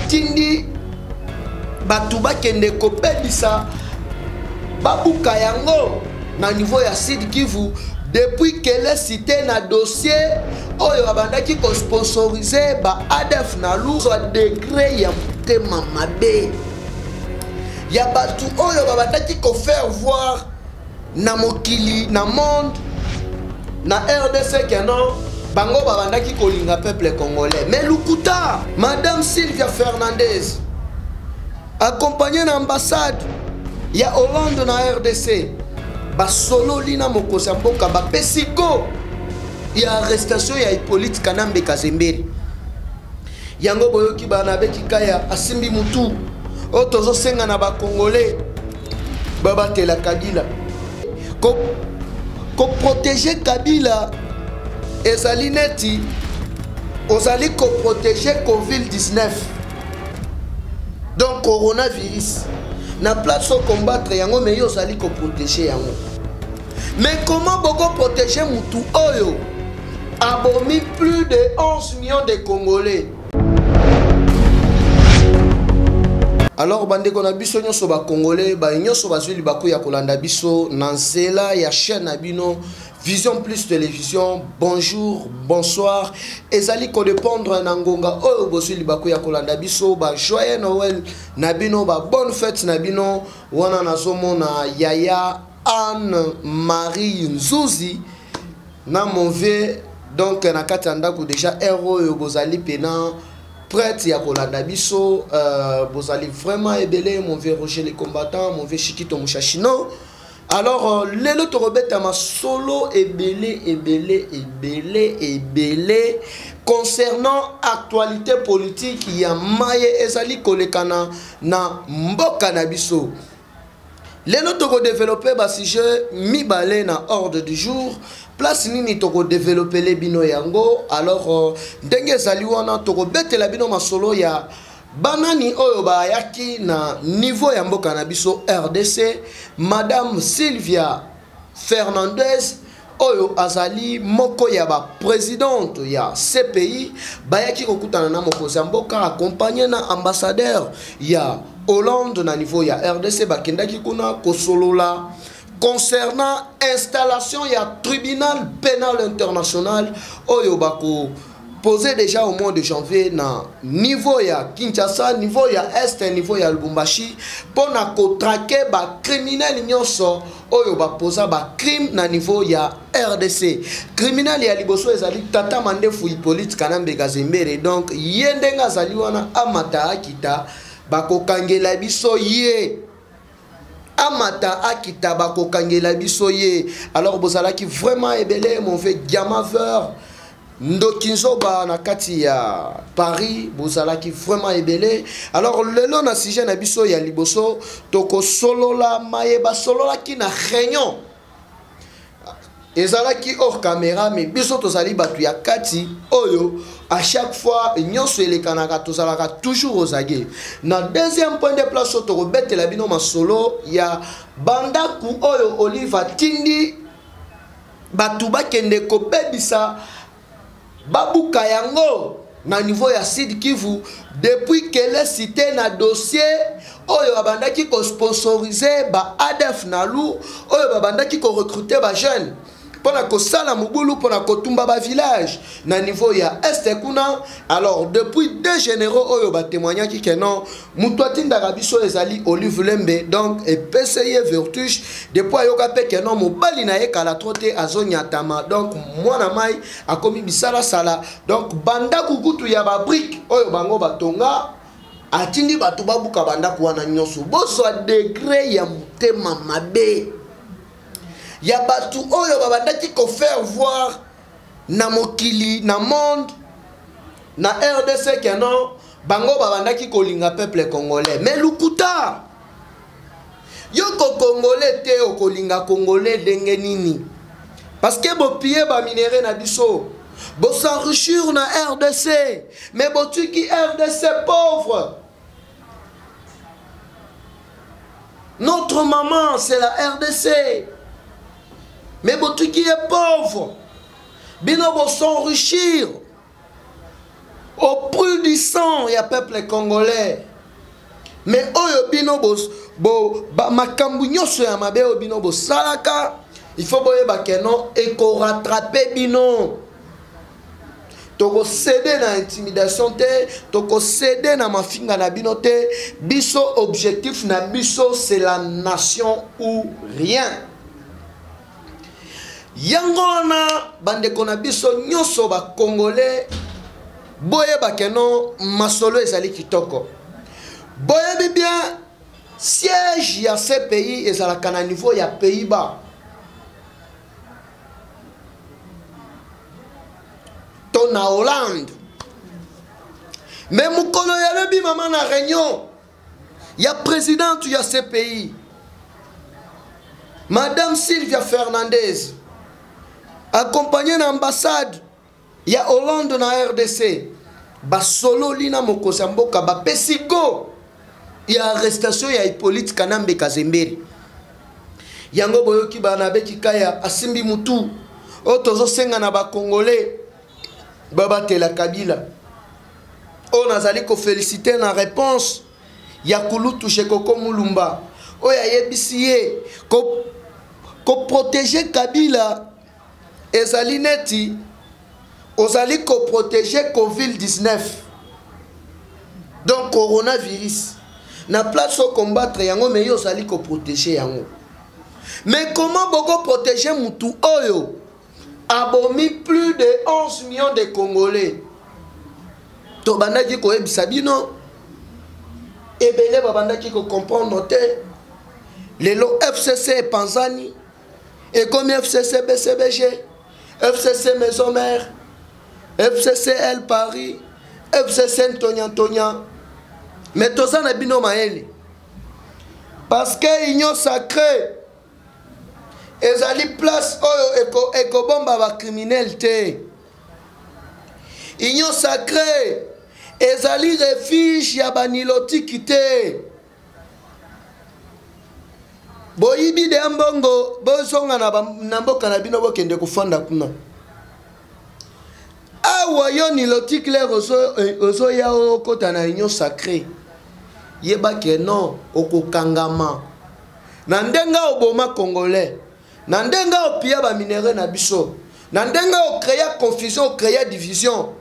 batindi batu bakende kopebisa babuka yango na niveau ya Sud Kivu depuis qu'elle est citée na dossier oyo abandaki ko sponsoriser ba ADF na lu soit degré ya mutema mabe ya batu oyo babandaki ko faire voir na mokili na monde na RDC kenon bango babandaki kolinga peuple congolais. Mais lukuta Madame Sylvia Fernandez accompagnée na ambassade ya Hollande na RDC basolo lina mokosa mboka bapesiko ya arrestation ya Hippolyte Kanambe Kazemberi yango boyoki bana beki kaya asimbi mutu otozo senga na ba congolais babatela Kabila ko protéger Kabila ezali neti ozali ko protéger Covid-19 donc coronavirus na place au combattre yango mais yo ozali ko protéger yango. Mais comment beaucoup protéger mutu oyo abomi plus de 11 millions de Congolais? Alors bande ko na biso nyonso ba Congolais ba nyonso bazuli baku ya kolanda biso na nzela ya chaîne na bino Vision Plus Télévision. Bonjour, bonsoir. Ezali ko dépendre na ngonga oyo bozuli baku ya kolanda biso ba joyeux Noël na bino ba bonne fête na bino wana nazomona Yaya Anne-Marie Nzuzi na monve donc na kati ndako déjà héros yo bozali pena prêtre ya kolanda biso bozali vraiment ebele mon vieux Roger les combattants mon vieux Chikito Mushashino. Alors lelo torobeta ma solo ebele concernant actualité politique ya maye ezali kolekana na mboka na biso. Lelo toko développer ba sujet mibale na ordre du jour. Place nini toko développer les bino yango. Alors ndenge zali wana toko betela bino masolo ya banani oyo bayaki na niveau ya mboka na biso RDC. Madame Sylvia Fernandez oyo azali moko ya ba présidente ya CPI bayaki kokutana na mokozi mboka accompagné na ambassadeur ya Hollande na niveau ya RDC bakendaki kuna kosolola concernant installation ya tribunal pénal international oyo bako posé déjà au mois de janvier na niveau ya Kinshasa, niveau ya Est, niveau ya Lubumbashi pour na kotrake ba criminel nyonso oyo ba posa ba crime na niveau ya RDC. Criminel ya liboso ezali Tata Mandefu Hippolyte Kanambe Kazemberi donc yendenga zali wana amata akita bako kangela biso ye amata akita bako kangela biso ye. Alors bozalaki vraiment ebele mon vieux Gamaveur Ndokinzoba na kati ya Paris bozalaki vraiment ebele. Alors lelo na sujet na biso ya liboso toko solola mayeba solola ki na réunion ezalaki hors caméra mais biso tozali batu ya kati oyo à chaque fois nyonso elekanaka tozalaka toujours aux aguets. Na deuxième point de place toko betela bino masolo ya bandaku oyo Oliva Tindi batu bakende kopebisa babuka yango na niveau ya Sud Kivu depuis qu'elle est citée na dossier oyo abandaki ko sponsoriser ba ADF na lu oyo babandaki ko recruter ba jeunes pona ko sala mubulu pona ko tumba ba village na niveau ya Est kuna. Alors depuis deux généraux oyo ba témoignaki que non mutu atinda biso ezali Olive Lembe donc et PCE Vertuche depuis ayoka pe que non mobali na ye kala troté azonyatama donc mwana mai akomi bisala sala donc banda kukutu ya ba brique oyo bango batonga atindi batu babuka banda kuana nyonso boso degré ya mutema mabe ya batu oyo babandaki ko faire voir na mokili na monde na RDC kenon bango babandaki kolinga peuple congolais. Mais lukuta yoko congolais te okolinga congolais denge nini parce que bo piller ba minéraux na biso bo s'enrichir na RDC mais bo tuki RDC pauvre. Notre maman c'est la RDC mais botu qui est pauvre bino bo s'enrichir au prix du sang, il y a peuple congolais. Mais oyo bino makambu nyoso ya mabe oyo bino bo salaka, il faut boyeba que non et ko rattraper bino. Toko céder na intimidation te, toko céder na mafinga na bino te. Biso objectif na biso c'est la nation ou rien. Yango na bande kona biso nyoso ba congolais boyeba que non masolo ezali kitoko. Boyebi bien siège ya ce pays ezalaka na niveau ya Pays-Bas. To na Hollande. Mais mukolo ya lebi mama na réunion. Ya présidente ya ce pays. Madame Sylvia Fernandez. Accompagnée d'ambassade. Ya Hollande na RDC. Ba solo lina mokosamboka ba pesigo. Ya arrestation ya Hippolyte Kanambe Kazemberi. Yango boyoki bana beki kaya asimbi mutu. Otozo senga na ba Congolais. Baba Tela Kabila. On a zali ko féliciter na réponse. Ya Kulutu Shekoko Mulumba. Oya yebisiye ko protéger Kabila. Ezali neti. Ozali ko protéger Covid-19. Donc coronavirus. Na place au combattre yango mais yo sali ko protéger yango. Mais comment boko protéger mutu oyo abomi plus de 11 millions de Congolais. To bandaki ko ebisa bino ebele babandaki ko comprendre te lelo FCC Panzani et comme FCC BCBG, FCC Maison Mère, FCC El Paris, FCC Ntonya. Mais tout ça n'a bino maeli. Parce que union sacrée ezali place oyo eko bomba ba criminel te. Union sacrée ezali refuge ya banilotiki te. Boyibi de mbongo bozonga na mboka na bino bokende kufanda kuna. Awa yo nilotiki le ozo ya okota na union sacrée. Yeba ke non okokangama na ndenga oboma congolais na ndenga opia ba minere na biso na ndenga o créer confusion o créer division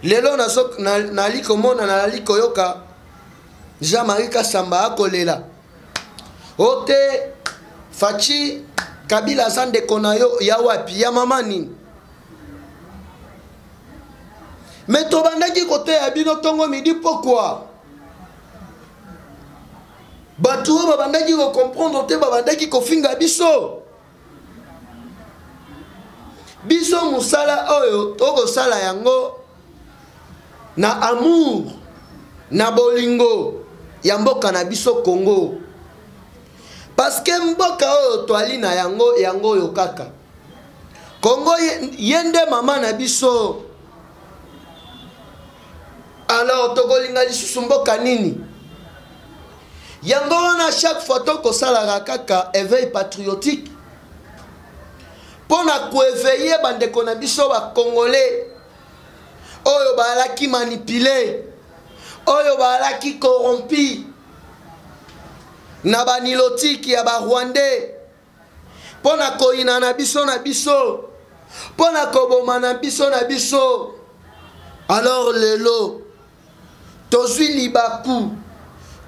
lelo na liko mona na liko yoka Jean-Marie Kasamba akolela ote fachi Kabila sande konayo ya wapi ya mama nini mais to bandaki kote ya bino tongo midi pourquoi Batu babandaki ko comprendre te babandaki ko finga biso. Biso musala oyo toko sala yango na amour na bolingo ya mboka na biso Congo. Parce que mboka oyo toali na yango yo kaka. Congo yende mama na biso. Alors toko linga lisusu mboka nini? Yango wana chaque fois toko sala kaka éveil patriotique pour na ko éveiller bandeko na biso ba congolais oyo balaki manipuler oyo balaki corrompi na banilotiki ya ba rwandais pour na ko ina na biso pour na ko boma na biso alors lelo tozwi libaku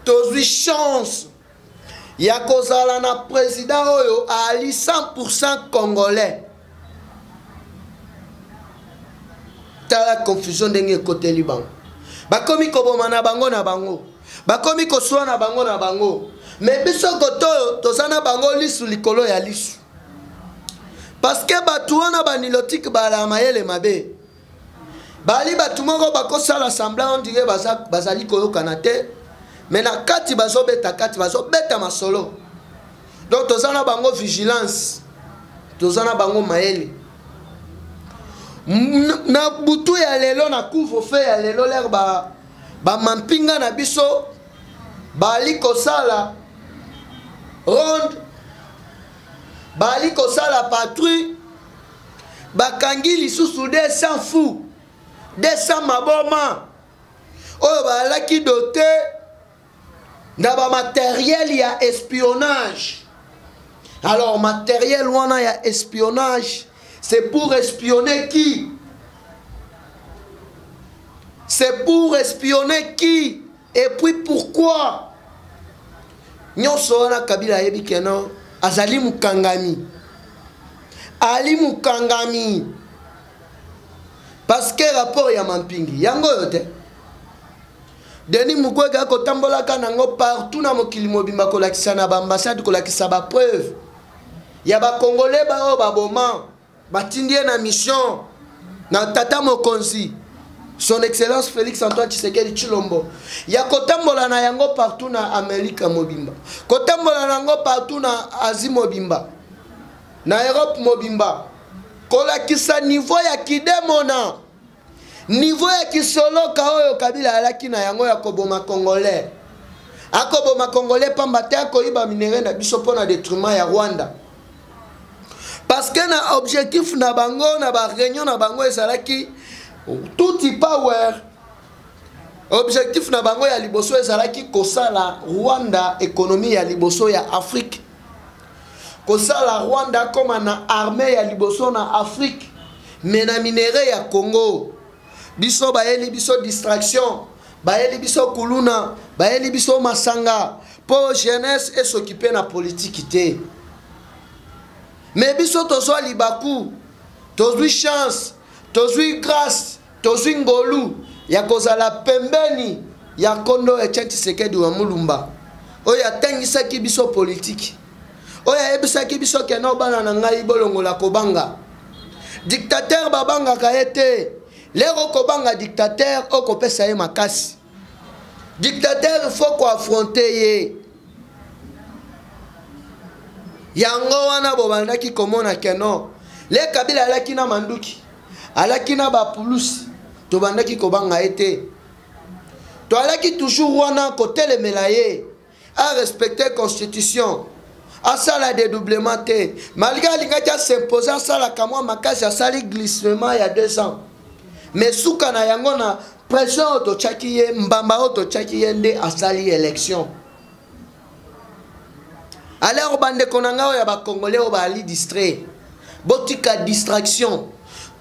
tozwi chance ya kozala na président oyo ali 100% congolais. Tala confusion ndenge côté Liban. Bakomi koboma na bango. Bakomi koswa na bango. Mais biso koto tozana bango lisu likolo ya lisu. Parce que batu wana banilotiki bala mayele mabe. Bali batu moko bakosala semblant on dirait bazali koyokana te. Mais na kati bazo beta masolo. Donc tozana bango vigilance. Tozana bango maele. Na butu ya lelo na couvre-feu ya lelo l'air ba mampinga na biso bali kosala ronde bali kosala patrouille bakangi lisusu 200 fou 200 maboma oyo bazalaki doté na matériel ya espionnage. Alors matériel wana ya espionnage, c'est pour espionner qui? C'est pour espionner qui? Et puis pourquoi? Nyonso wana Kabila yebi keno azali mukangami. Ali mukangami. Parce que rapport ya mampingi yango yote. Denis Mukwege ko tambola kanango partout na mokili mobimba ko lakisa na ba ambassade ko lakisa ba preuve. Ya ba congolais ba o ba boma batindie na mission na tata mokonzi. Son Excellence Félix Antoine Tshisekedi Tshilombo. Ya kotambola na yango partout na Amerika mobimba. Kotambola na yango partout na Asie mobimba. Na Europe mobimba. Kolakisa niveau ya kidemona. Niveau ya kisoloka oyo Kabila alaki na yango ya koboma congolais. Akoboma congolais pamba te akoyiba minere na biso pona détruiment ya Rwanda. Parce que na objectif na bango na ba réunion na bango ezalaki tout y power. Objectif na bango ya liboso ezalaki kosala Rwanda économie ya liboso ya Afrique. Kosala Rwanda comme na armée ya liboso na Afrique. Mais na minere ya Congo. Biso baeli biso distraction. Baeli biso kuluna. Baeli biso masanga. Pour jeunesse et s'occuper na politique te. Mais biso tozwa libaku. Tozwi chance. Tozwi grâce, tozwi ngolu ya kozala pembeni ya kondo Etienne Tshisekedi wa Mulumba. Oya tengisaki biso politique. Oya ebisaki biso keno bana na ngai bolongola kobanga. Dictateur babanga kaete. Lero kobanga dictateur okopesa ye makasi. Dictateur il faut ko affronter ye. Yango wana bobandaki komona keno. Le Kabila alaki na manduki. Alaki na ba pulusi to bandaki ko banga ete to alaki toujours wana côté le melaye à respecter constitution à ça la dédoublement te malgré l'ingati s'imposer ça la kamwa makasi a sali glissement il y a 2 ans mais souka na yango na pression auto chakiye mbamba auto chakiye nde a sali élection alors bande konanga ya ba congolais o ba ali distrait botika distraction.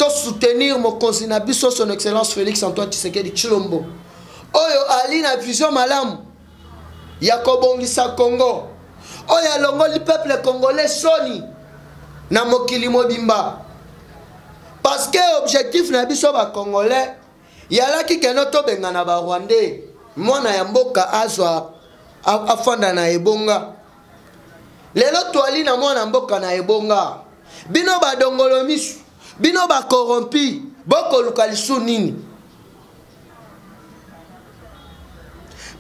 Soutenir mon conseiller biso son Excellence Félix Antoine Tshisekedi Tshilombo. Oyo ali na vision malamu ya kobongisa Congo. Oyo longo li peuple congolais soni na mokili mobimba. Parce que objectif na biso ba congolais yalaki keno to benga na ba Rwandais. Mwana ya mboka azwa afanda na ebonga. Lelo to ali na mwana mboka na ebonga. Bino ba dongolo misu. Bino ba corrompi, boko lukalisu nini.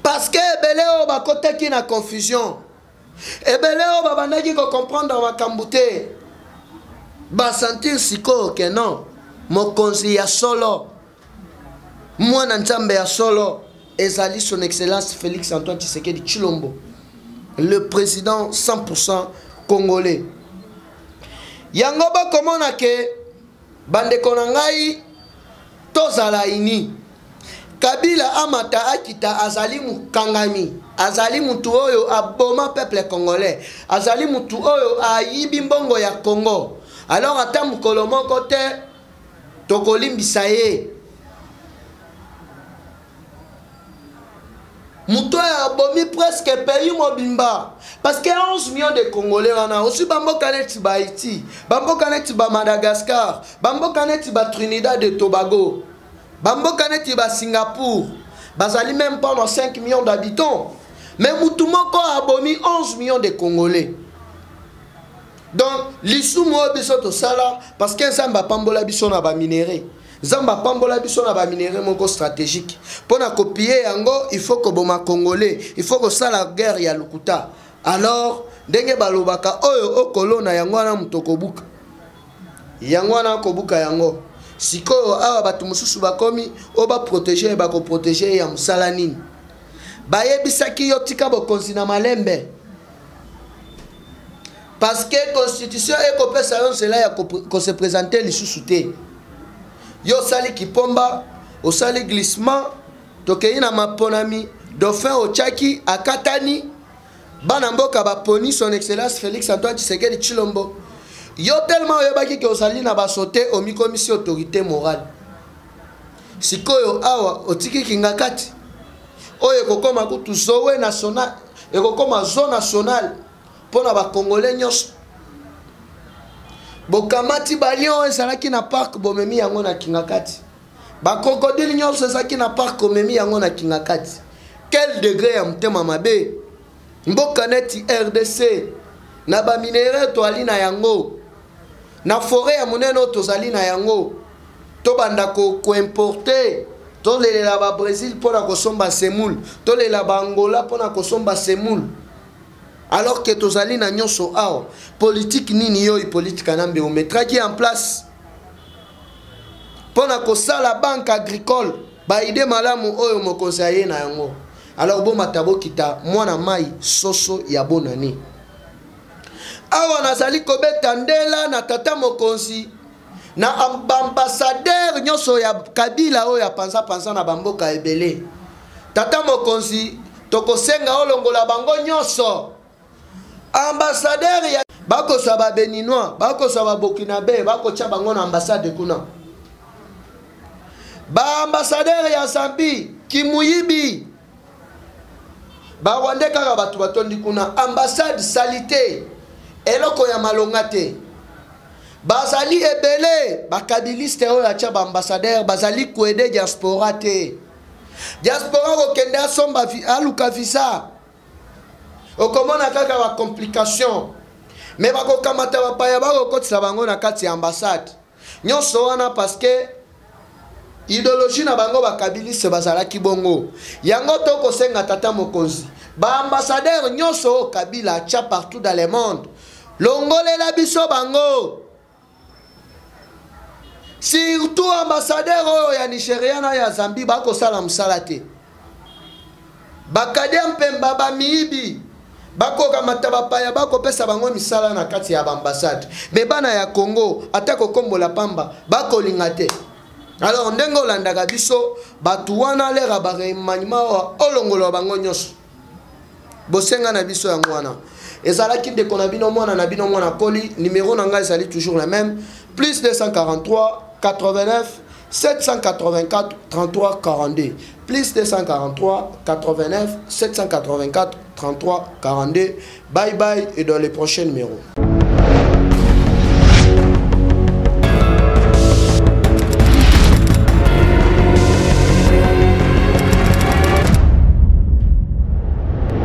Parce que ebele o ba koteki na confusion. Ebele o ba bandaki ko comprendre makambo te. Ba sentir siko que non. Mokonzi ya solo. Mwana nzambe ya solo. Ezali son Excellence Félix Antoine Tshisekedi Tshilombo. Le président 100% congolais. Yango ba komona ke bande konangai tozala ini Kabila amata akita azali mukangami azali mutu oyo aboma peuple congolais azali mutu oyo ayibi mbongo ya Congo alors ata mukolo moko te tokolimbisa ye mutu oyo abomi presque pays mobimba parce que 11 millions de Congolais wana aussi bamboka neti ba Haïti bamboka neti ba Madagascar bamboka neti ba Trinidad et Tobago bamboka neti ba Singapour bazali même pas dans 5 millions d'habitants mais mutu moko abomi 11 millions de Congolais donc lisumu biso to sala parce que nzamba pambola biso na ba minéraux Zamba pambola biso na ba minéraux moko stratégique pona copier yango il faut que boma congolais il faut que ça la guerre ya lukuta alors ndenge balobaka oyo okolona yango na mutoko buka yango na kobuka yango siko awa batu mususu bakomi oba protéger bako protéger ya musala nini bayebisaki yo tika bokonzi na malembe parce que constitution ekopesa yo cela ya ko se présenter lisusu te yo sali kipomba osali glissement tokei na maponami dauphin Ochaki akatani bana mboka baponi son excellence Félix Antoine Tshisekedi Tshilombo yo tellement oyebaki ke ozali na basote omikomisi autorité morale sikoyo awa otiki kinga kati oyo ekokoma kutu zowe national ekokoma zone nationale mpona bakongole nyonso bokamati balion ezalaki na park bomemi yango na kinga kati bakrokodile nyonso ezalaki na park omemi yango na kinga kati quel degré ya motema mabe mboka neti RDC na baminere toali na yango na forêt ya monene tozali na yango tobanda koimporte tolelela ba Brésil mpona kosomba semoule tolela ba Angola mpona kosomba semoule alors que tozali na nyonso awa politique nini yo politique nambe ometraki en place mpona kosala banque agricole baide malamu oyo mokonzi aye na yango alors bomata bokita mwana mai soso ya bonani awa nazali kobeta ndela na tata mokonzi na ambassadeur nyonso ya Kabila oyo ya panza na bamboka ebele tata mokonzi tokosenga olongola bango nyonso ambassadeur ya bakosa ba Béninois bakosa ba Burkinabé bakotia bango na ambassade kuna ba ambassadeur ya Zambie Kimuyibi ba Rwanda kaka batu batondi kuna ambassade salite eloko ya malonga te bazali ebele bakabiliste oyo atia ba ambassadeur bazali koede diaspora te diaspora kokende asomba aluka visa okomona kaka ba complication mais bakokamata bapaya bakokotisa bango na kati ya ambassade nyonso wana parce que idéologie na bango bakabiliste bazalaki bongo yango tokosenga tata mokonzi ba ambassadeur nyonso Kabila atia partout dans le monde longolela biso bango surtout ambassadeur oyo ya Nigeria na ya Zambie bakosala mosala te bakade mpemba bamiyibi bakokamata bapaya bakopesa bango misala na kati ya ambassade me bana ya Congo ata kokombola pamba bakolinga te alors ndenge olandaka biso batu wana lera baremaniema olongolo bango nyonso bosenga na biso yango wana ezalaki ndeko na bino mwana na bino mwana koli numéro na ngai ezali toujours le même plus 243 89 784 33 42 plus 243 89 784 33 42 bye bye et dans les prochains numéros.